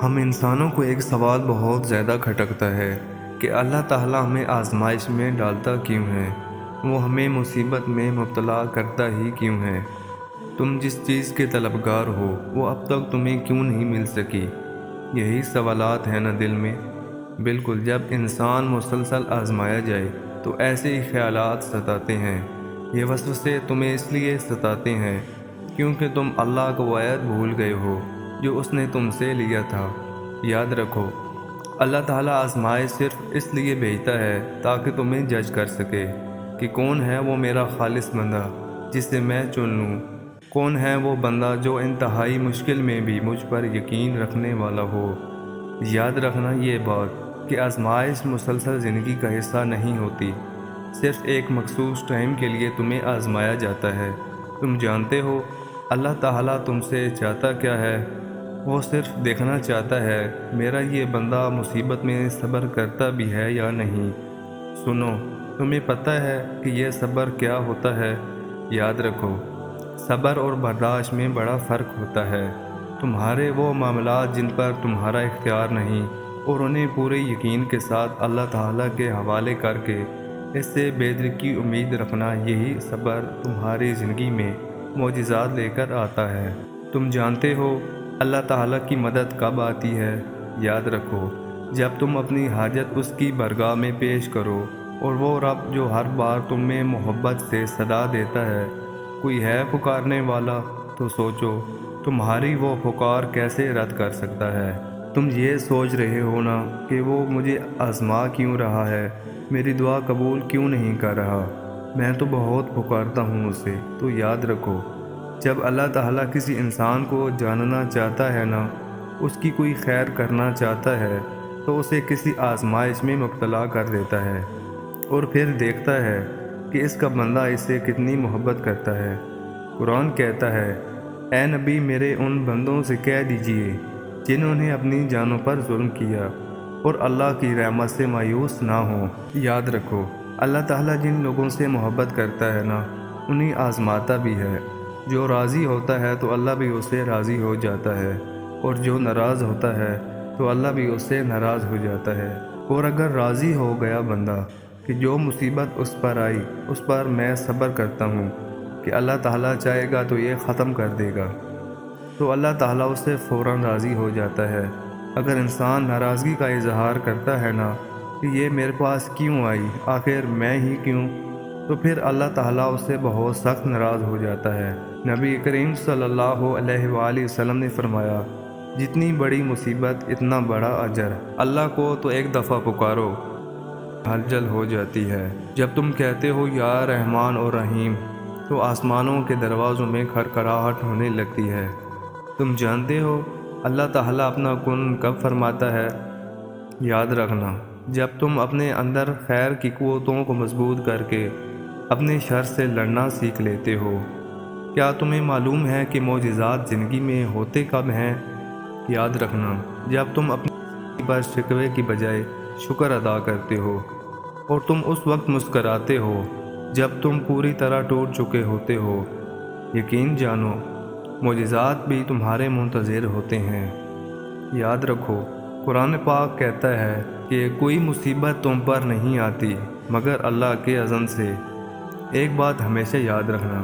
ہم انسانوں کو ایک سوال بہت زیادہ کھٹکتا ہے کہ اللہ تعالیٰ ہمیں آزمائش میں ڈالتا کیوں ہے؟ وہ ہمیں مصیبت میں مبتلا کرتا ہی کیوں ہے؟ تم جس چیز کے طلبگار ہو وہ اب تک تمہیں کیوں نہیں مل سکی؟ یہی سوالات ہیں نا دل میں۔ بالکل، جب انسان مسلسل آزمایا جائے تو ایسے ہی خیالات ستاتے ہیں۔ یہ وسوسے تمہیں اس لیے ستاتے ہیں کیونکہ تم اللہ کا وعد بھول گئے ہو جو اس نے تم سے لیا تھا۔ یاد رکھو، اللہ تعالیٰ آزمائش صرف اس لیے بھیجتا ہے تاکہ تمہیں جج کر سکے کہ کون ہے وہ میرا خالص بندہ جسے میں چن لوں، کون ہے وہ بندہ جو انتہائی مشکل میں بھی مجھ پر یقین رکھنے والا ہو۔ یاد رکھنا یہ بات کہ آزمائش مسلسل زندگی کا حصہ نہیں ہوتی، صرف ایک مخصوص ٹائم کے لیے تمہیں آزمایا جاتا ہے۔ تم جانتے ہو اللہ تعالیٰ تم سے چاہتا کیا ہے؟ وہ صرف دیکھنا چاہتا ہے میرا یہ بندہ مصیبت میں صبر کرتا بھی ہے یا نہیں۔ سنو، تمہیں پتہ ہے کہ یہ صبر کیا ہوتا ہے؟ یاد رکھو، صبر اور برداشت میں بڑا فرق ہوتا ہے۔ تمہارے وہ معاملات جن پر تمہارا اختیار نہیں اور انہیں پورے یقین کے ساتھ اللہ تعالیٰ کے حوالے کر کے اس سے بہتری کی امید رکھنا، یہی صبر تمہاری زندگی میں معجزات لے کر آتا ہے۔ تم جانتے ہو اللہ تعالیٰ کی مدد کب آتی ہے؟ یاد رکھو، جب تم اپنی حاجت اس کی بارگاہ میں پیش کرو، اور وہ رب جو ہر بار تم میں محبت سے صدا دیتا ہے، کوئی ہے پکارنے والا، تو سوچو تمہاری وہ پکار کیسے رد کر سکتا ہے؟ تم یہ سوچ رہے ہو نا کہ وہ مجھے آزما کیوں رہا ہے، میری دعا قبول کیوں نہیں کر رہا، میں تو بہت پکارتا ہوں اسے۔ تو یاد رکھو، جب اللہ تعالیٰ کسی انسان کو جاننا چاہتا ہے نا، اس کی کوئی خیر کرنا چاہتا ہے، تو اسے کسی آزمائش میں مبتلا کر دیتا ہے، اور پھر دیکھتا ہے کہ اس کا بندہ اس سے کتنی محبت کرتا ہے۔ قرآن کہتا ہے، اے نبی میرے ان بندوں سے کہہ دیجئے جنہوں نے اپنی جانوں پر ظلم کیا اور اللہ کی رحمت سے مایوس نہ ہوں۔ یاد رکھو، اللہ تعالیٰ جن لوگوں سے محبت کرتا ہے نا، انہیں آزماتا بھی ہے۔ جو راضی ہوتا ہے تو اللہ بھی اس سے راضی ہو جاتا ہے، اور جو ناراض ہوتا ہے تو اللہ بھی اس سے ناراض ہو جاتا ہے۔ اور اگر راضی ہو گیا بندہ کہ جو مصیبت اس پر آئی اس پر میں صبر کرتا ہوں کہ اللہ تعالیٰ چاہے گا تو یہ ختم کر دے گا، تو اللہ تعالیٰ اس سے فوراً راضی ہو جاتا ہے۔ اگر انسان ناراضگی کا اظہار کرتا ہے نا کہ یہ میرے پاس کیوں آئی، آخر میں ہی کیوں، تو پھر اللہ تعالیٰ اس سے بہت سخت ناراض ہو جاتا ہے۔ نبی کریم صلی اللہ علیہ وآلہ وسلم نے فرمایا، جتنی بڑی مصیبت اتنا بڑا اجر۔ اللہ کو تو ایک دفعہ پکارو، ہلچل ہو جاتی ہے۔ جب تم کہتے ہو یا رحمان اور رحیم، تو آسمانوں کے دروازوں میں کھڑکھڑاہٹ ہونے لگتی ہے۔ تم جانتے ہو اللہ تعالیٰ اپنا کن کب فرماتا ہے؟ یاد رکھنا، جب تم اپنے اندر خیر کی قوتوں کو مضبوط کر کے اپنے شر سے لڑنا سیکھ لیتے ہو۔ کیا تمہیں معلوم ہے کہ معجزات زندگی میں ہوتے کب ہیں؟ یاد رکھنا، جب تم اپنی پر شکوے کی بجائے شکر ادا کرتے ہو، اور تم اس وقت مسکراتے ہو جب تم پوری طرح ٹوٹ چکے ہوتے ہو۔ یقین جانو، معجزات بھی تمہارے منتظر ہوتے ہیں۔ یاد رکھو، قرآن پاک کہتا ہے کہ کوئی مصیبت تم پر نہیں آتی مگر اللہ کے اذن سے۔ ایک بات ہمیشہ یاد رکھنا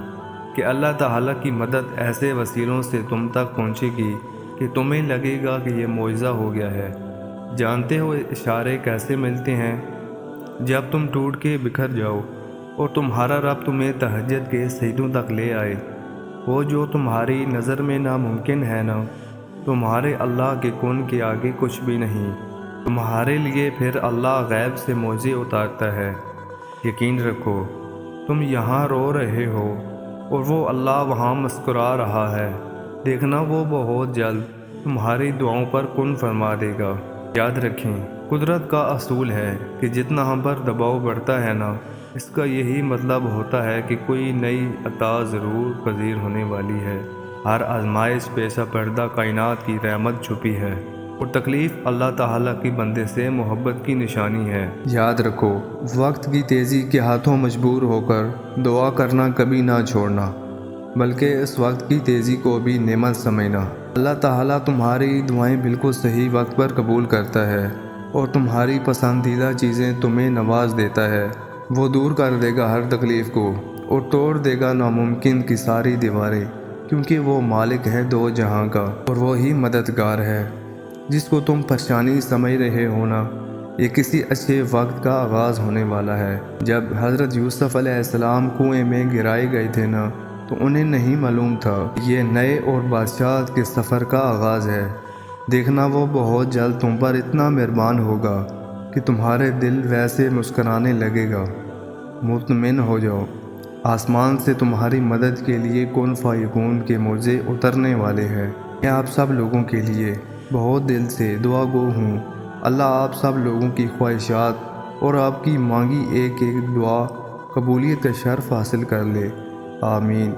کہ اللہ تعالیٰ کی مدد ایسے وسیلوں سے تم تک پہنچے گی کہ تمہیں لگے گا کہ یہ معجزہ ہو گیا ہے۔ جانتے ہو اشارے کیسے ملتے ہیں؟ جب تم ٹوٹ کے بکھر جاؤ اور تمہارا رب تمہیں تہجد کے سجدوں تک لے آئے، وہ جو تمہاری نظر میں ناممکن ہے نا، تمہارے اللہ کے کن کے آگے کچھ بھی نہیں۔ تمہارے لیے پھر اللہ غیب سے معجزے اتارتا ہے۔ یقین رکھو، تم یہاں رو رہے ہو اور وہ اللہ وہاں مسکرا رہا ہے۔ دیکھنا وہ بہت جلد تمہاری دعاؤں پر کن فرما دے گا۔ یاد رکھیں، قدرت کا اصول ہے کہ جتنا ہم پر دباؤ بڑھتا ہے نا، اس کا یہی مطلب ہوتا ہے کہ کوئی نئی عطا ضرور پذیر ہونے والی ہے۔ ہر آزمائش پیشہ پردہ کائنات کی رحمت چھپی ہے، اور تکلیف اللہ تعالیٰ کی بندے سے محبت کی نشانی ہے۔ یاد رکھو، وقت کی تیزی کے ہاتھوں مجبور ہو کر دعا کرنا کبھی نہ چھوڑنا، بلکہ اس وقت کی تیزی کو بھی نعمت سمجھنا۔ اللہ تعالیٰ تمہاری دعائیں بالکل صحیح وقت پر قبول کرتا ہے اور تمہاری پسندیدہ چیزیں تمہیں نواز دیتا ہے۔ وہ دور کر دے گا ہر تکلیف کو اور توڑ دے گا ناممکن کی ساری دیواریں، کیونکہ وہ مالک ہے دو جہاں کا اور وہی مددگار ہے۔ جس کو تم پریشانی سمجھ رہے ہو نا، یہ کسی اچھے وقت کا آغاز ہونے والا ہے۔ جب حضرت یوسف علیہ السلام کنویں میں گرائے گئے تھے نا، تو انہیں نہیں معلوم تھا یہ نئے اور بادشاہت کے سفر کا آغاز ہے۔ دیکھنا وہ بہت جلد تم پر اتنا مہربان ہوگا کہ تمہارے دل ویسے مسکرانے لگے گا۔ مطمئن ہو جاؤ، آسمان سے تمہاری مدد کے لیے کن فیکون کے معجزے اترنے والے ہیں۔ میں آپ سب لوگوں کے لیے بہت دل سے دعا گو ہوں۔ اللہ آپ سب لوگوں کی خواہشات اور آپ کی مانگی ایک ایک دعا قبولیت کا شرف حاصل کر لے، آمین۔